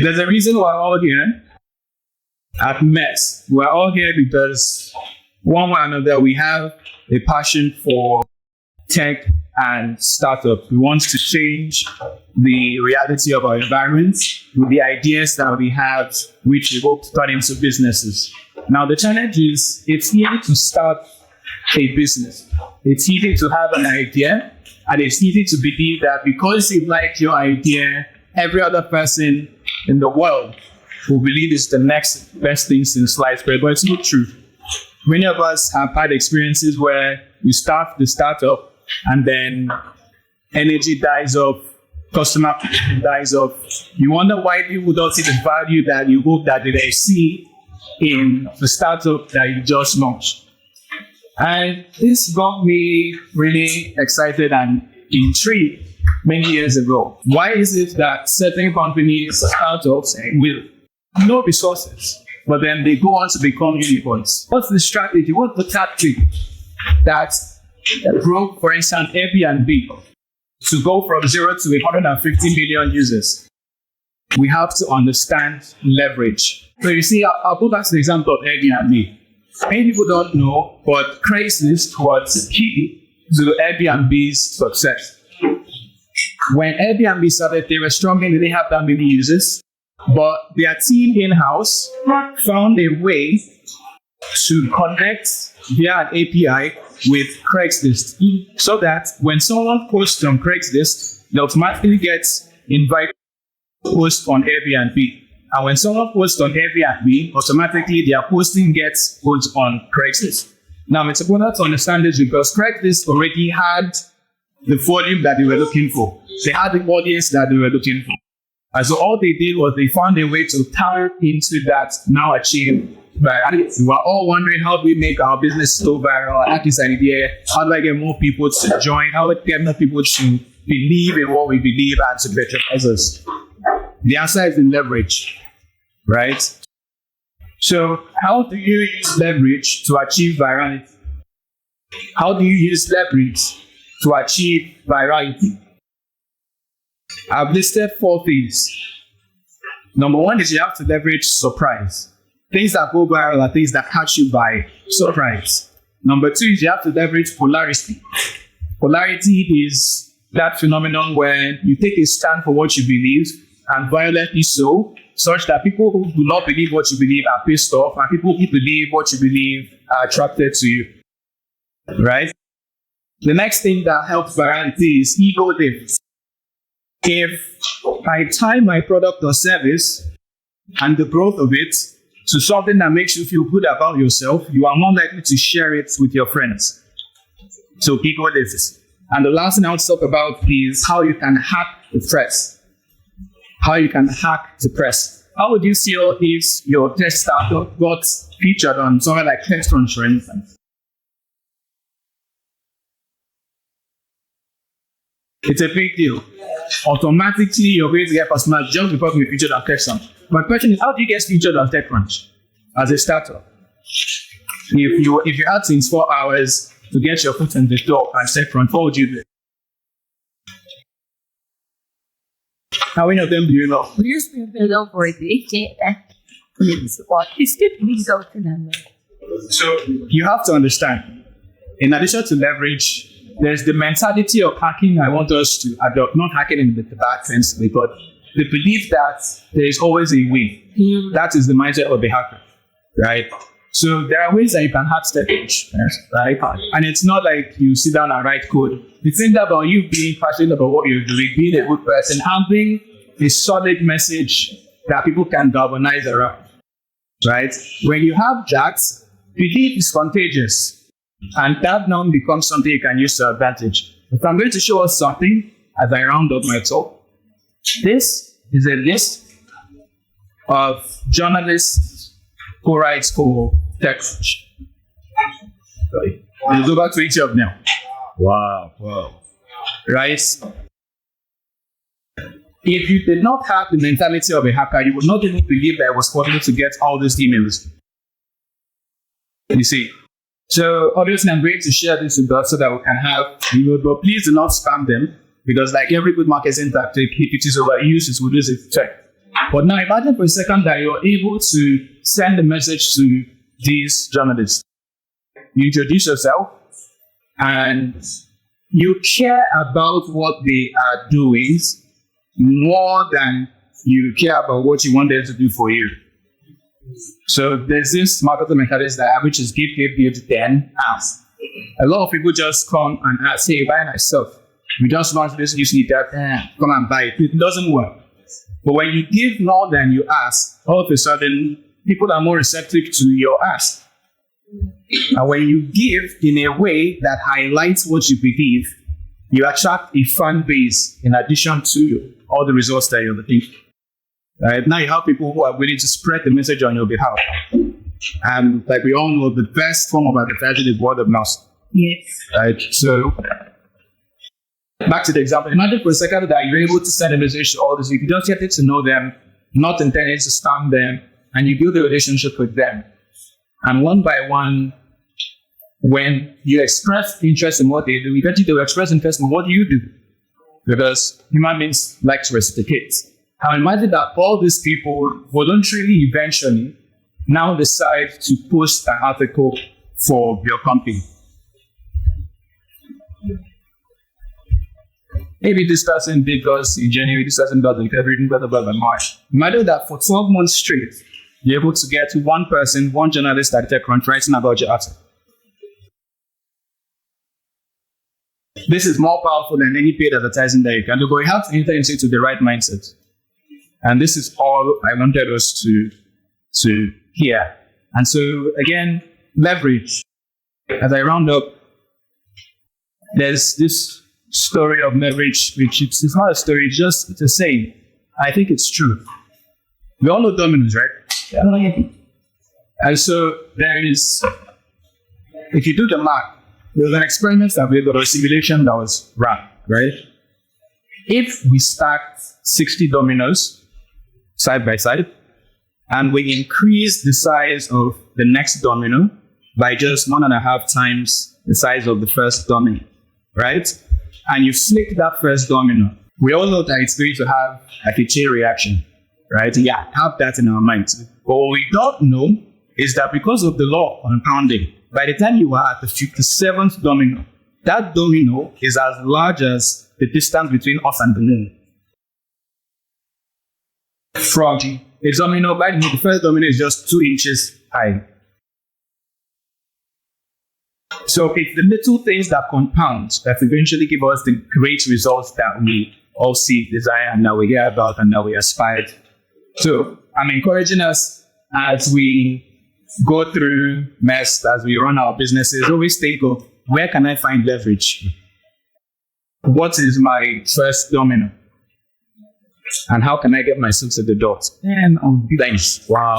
There's a reason we're all here at MEST. We're all here because one way or another, we have a passion for tech and startup. We want to change the reality of our environment with the ideas that we have, which we hope to turn into businesses. Now, the challenge is it's easy to start a business. It's easy to have an idea, and it's easy to believe that because you like your idea, every other person in the world will believe it's the next best thing since sliced bread, but it's not true. Many of us have had experiences where you start the startup and then energy dies off, customer acquisition dies off. You wonder why people don't see the value that you hope that they see in the startup that you just launched. And this got me really excited and intrigued many years ago. Why is it that certain companies, startups, with no resources, but then they go on to become unicorns? What's the strategy? What's the tactic that broke, for instance, Airbnb to go from 0 to 150 million users? We have to understand leverage. So you see, I'll go back to the example of Airbnb. Many people don't know, but Craigslist was key to Airbnb's success. When Airbnb started, they were struggling, they didn't have that many users, but their team in-house found a way to connect via an API with Craigslist so that when someone posts on Craigslist, they automatically get invited to post on Airbnb. And when someone posts on Airbnb, automatically their posting gets put on Craigslist. Now, it's important to understand this because Craigslist already had the volume that they were looking for. They had the audience that they were looking for. And so all they did was they found a way to tap into that now achieved. We were all wondering, how do we make our business so viral? I had this idea, how do I get more people to join? How do I get more people to believe in what we believe and to patronize us? The answer is in leverage, right? So how do you use leverage to achieve virality? How do you use leverage to achieve virality? I've listed 4 things. Number 1 is you have to leverage surprise. Things that go viral are things that catch you by surprise. Number 2 is you have to leverage polarity. Polarity is that phenomenon where you take a stand for what you believe, and violently so, such that people who do not believe what you believe are pissed off, and people who believe what you believe are attracted to you. Right? The next thing that helps virality is ego lift. If I tie my product or service and the growth of it to something that makes you feel good about yourself, you are more likely to share it with your friends. So ego lift. And the last thing I want to talk about is how you can hack the press. How you can hack the press. How would you feel if your tech startup got featured on somewhere like Textron, for instance? It's a big deal. Automatically, you're going to get customers just because we featured on Textron. My question is, how do you get featured on TechCrunch as a startup? If you had 24 hours to get your foot in the door on TechCrunch, what would you do? How many of them do you know? So you have to understand, in addition to leverage, there's the mentality of hacking I want us to adopt, not hacking in the bad sense, but the belief that there is always a way. That is the mindset of the hacker, right? So there are ways that you can hack TechCrunch, right? And it's not like you sit down and write code. The thing about you being passionate about what you're doing, being a good person, having a solid message that people can galvanize around, right? When you have that, belief is contagious. And that now becomes something you can use to advantage. If I'm going to show us something as I round up my talk, this is a list of journalists who write for TechCrunch. We'll go back to each of them. Wow. Right? If you did not have the mentality of a hacker, you would not even believe that it was possible to get all these emails. You see? So obviously I'm going to share this with us so that we can have, but please do not spam them, because like every good marketing tactic, if it is overused, it will lose its effect. But now imagine for a second that you're able to send a message to these journalists. You introduce yourself and you care about what they are doing more than you care about what you want them to do for you. So there's this marketing mechanism that which is give, then ask. A lot of people just come and ask, hey, buy myself. We just launched this, you need that, come and buy it. It doesn't work. But when you give more than you ask, all of a sudden, people are more receptive to your ask. And when you give in a way that highlights what you believe, you attract a fan base in addition to all the results that you're looking for. Right? Now you have people who are willing to spread the message on your behalf. And like we all know, the best form of advertising is word of mouth. Yes. Right? So back to the example. Imagine for a second that you're able to send a message to all these people. You just get to know them, not intending to stamp them, and you build a relationship with them. And one by one, when you express interest in what they do, eventually they will express interest in what you do. Because human beings like to reciprocate. And imagine that all these people voluntarily eventually now decide to post an article for your company. Maybe this person did because in January, this person does in February, blah, blah, blah, blah, March. Imagine that for 12 months straight, you're able to get to one person, one journalist at TechCrunch writing about your article. This is more powerful than any paid advertising that you can do, but you have to enter into the right mindset. And this is all I wanted us to hear. And so, again, leverage. As I round up, there's this story of leverage, which it's not a story, it's a saying. I think it's true. We all know dominoes, right? Yeah. And so there is, if you do the math, there was an experiment that we did, or a simulation that was run, right? If we stacked 60 dominoes side by side, and we increase the size of the next domino by just 1.5 times the size of the first domino, right? And you flick that first domino, we all know that it's going to have like a chain reaction, right? Yeah, have that in our minds. But what we don't know is that because of the law of compounding, by the time you are at the 57th domino, that domino is as large as the distance between us and the moon. From a domino, by the first domino is just 2 inches high. So it's the little things that compound that eventually give us the great results that we all see, desire, and that we hear about, and that we aspire to. So I'm encouraging us as we go through MEST, as we run our businesses, always think of where can I find leverage? What is my first domino? And how can I get myself to the dot? And thanks. Wow.